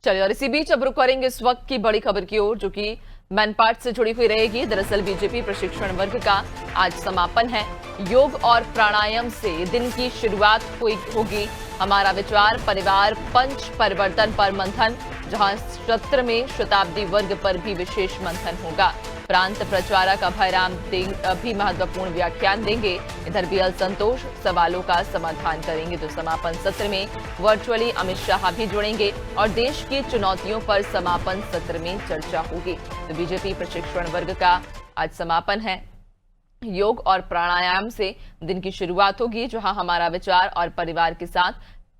चलिए, और इसी बीच अब रुक करेंगे इस वक्त की बड़ी खबर की ओर, जो कि मैनपाट से जुड़ी हुई रहेगी। दरअसल बीजेपी प्रशिक्षण वर्ग का आज समापन है। योग और प्राणायाम से दिन की शुरुआत होगी। हमारा विचार परिवार पंच परिवर्तन पर मंथन, जहां सत्र में शताब्दी वर्ग पर भी विशेष मंथन होगा। प्रांत प्रचारक अभयराम भी महत्वपूर्ण व्याख्यान देंगे। इधर बीएल संतोष सवालों का समाधान करेंगे। तो समापन सत्र में वर्चुअली अमित शाह भी जुड़ेंगे और देश की चुनौतियों पर समापन सत्र में चर्चा होगी। तो बीजेपी प्रशिक्षण वर्ग का आज समापन है। योग और प्राणायाम से दिन की शुरुआत होगी, जहां हमारा विचार और परिवार के साथ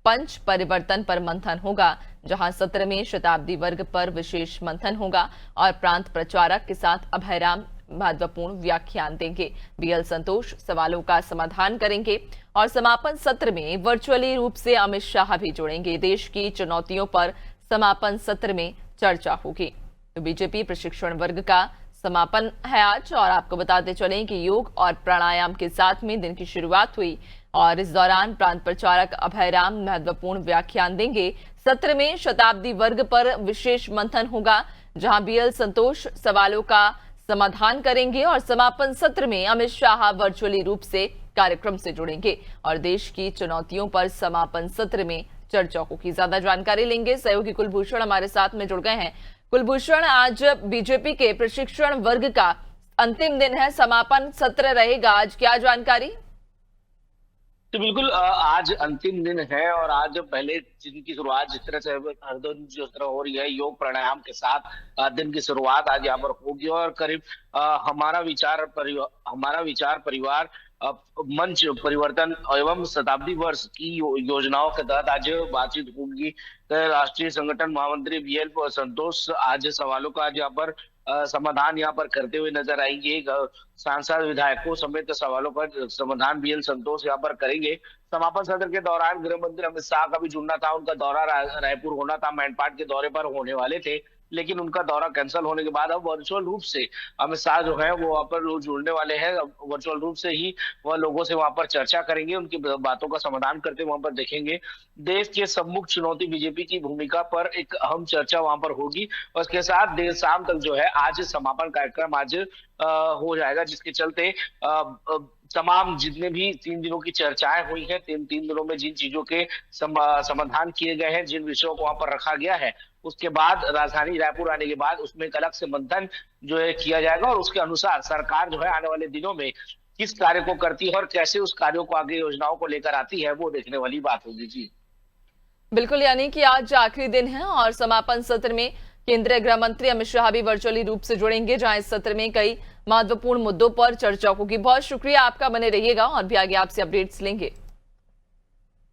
पंच परिवर्तन पर मंथन होगा, जहां सत्र में शताब्दी वर्ग पर विशेष मंथन होगा और प्रांत प्रचारक के साथ अभयराम महत्वपूर्ण व्याख्यान देंगे। बीएल संतोष सवालों का समाधान करेंगे और समापन सत्र में वर्चुअली रूप से अमित शाह भी जुड़ेंगे। देश की चुनौतियों पर समापन सत्र में चर्चा होगी। तो बीजेपी प्रशिक्षण वर्ग का समापन है आज, और आपको बताते चलें कि योग और प्राणायाम के साथ में दिन की शुरुआत हुई और इस दौरान प्रांत प्रचारक अभयराम महत्वपूर्ण व्याख्यान देंगे। सत्र में शताब्दी वर्ग पर विशेष मंथन होगा, जहां बीएल संतोष सवालों का समाधान करेंगे और समापन सत्र में अमित शाह वर्चुअली रूप से कार्यक्रम से जुड़ेंगे और देश की चुनौतियों पर समापन सत्र में चर्चा होगी। ज्यादा जानकारी लेंगे, सहयोगी कुलभूषण हमारे साथ में जुड़ गए हैं। कुलभूषण, आज बीजेपी के प्रशिक्षण वर्ग का अंतिम दिन है, समापन सत्र रहेगा, आज क्या जानकारी? तो बिल्कुल आज अंतिम दिन है और आज पहले दिन की शुरुआत जिस तरह से हर दिन जिस तरह हो रही है योग प्राणायाम के साथ दिन की शुरुआत आज यहाँ पर होगी और करीब हमारा विचार परिवार मंच परिवर्तन एवं शताब्दी वर्ष की योजनाओं के तहत आज बातचीत होगी। राष्ट्रीय संगठन महामंत्री बीएल संतोष आज सवालों का आज यहाँ पर समाधान यहाँ पर करते हुए नजर आएंगे। सांसद विधायकों समेत सवालों का समाधान बीएल संतोष यहाँ पर करेंगे। समापन सत्र के दौरान गृह मंत्री अमित शाह का भी जुड़ना था, उनका दौरा रायपुर होना था, मैनपाट के दौरे पर होने वाले थे, लेकिन उनका दौरा कैंसिल होने के बाद अब वर्चुअल रूप से अमित शाह जो है वो वहां पर जुड़ने वाले हैं। वर्चुअल रूप से ही वह लोगों से वहां पर चर्चा करेंगे, उनकी बातों का समाधान करते वहां पर देखेंगे। देश के सम्मुख चुनौती बीजेपी की भूमिका पर एक अहम चर्चा वहां पर होगी और इसके साथ देर शाम तक जो है आज समापन कार्यक्रम आज हो जाएगा, जिसके चलते तमाम जितने भी 3 दिनों की चर्चाएं हुई हैं, तीन दिनों में जिन चीजों के समाधान किए गए हैं, जिन विषयों को वहां पर रखा गया है, उसके बाद राजधानी रायपुर आने के बाद उसमें एक अलग से मंथन जो है किया जाएगा और उसके अनुसार सरकार जो है आने वाले दिनों में किस कार्य को करती है और कैसे उस कार्यों को आगे योजनाओं को लेकर आती है, वो देखने वाली बात होगी। जी बिल्कुल, यानी कि आज आखिरी दिन है और समापन सत्र में केंद्रीय गृह मंत्री अमित शाह भी वर्चुअली रूप से जुड़ेंगे, जहां इस सत्र में कई महत्वपूर्ण मुद्दों पर चर्चा होगी। बहुत शुक्रिया आपका, बने रहिएगा और भी आगे आपसे अपडेट्स लेंगे।